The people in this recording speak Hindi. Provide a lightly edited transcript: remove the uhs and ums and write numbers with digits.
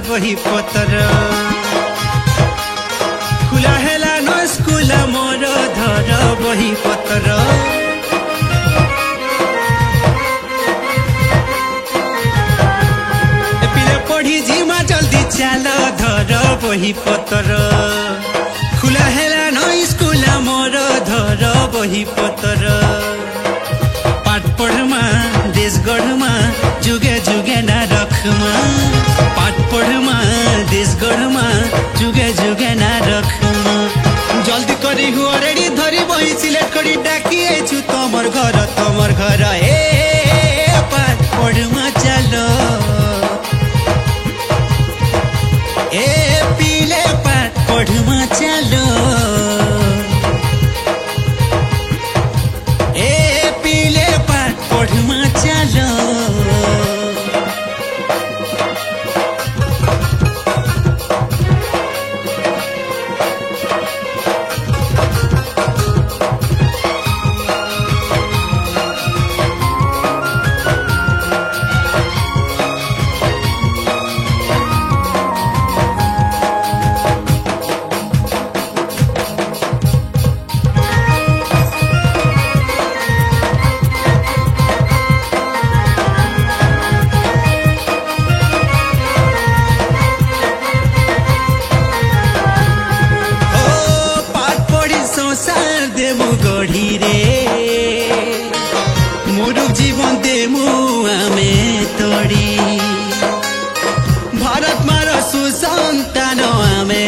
वही पतर खुला हेला न स्कूल मोर धर वही पतर पिले पढ़ी जिमा जल्दी चल धर वही पतर खुला हेला न स्कूल मोर धर वही पतर पाठ पढ़मा देश गढ़मा जुगे जुगे ना रखमा पाठ पढ़मा देश गढ़मा जुगे जुगे ना रखमा जल्दी करी हु रेडी धरी बही सिलेक्ट करी डाकी आइछु तमर घर ए पाठ पढ़मा चलो ए पीले पाठ पढ़मा चलो ए पीले पाठ पढ़मा चलो गढ़ी रे मुरुख जीवन देमु आमे तोड़ी भारत मार सुसंतान आमे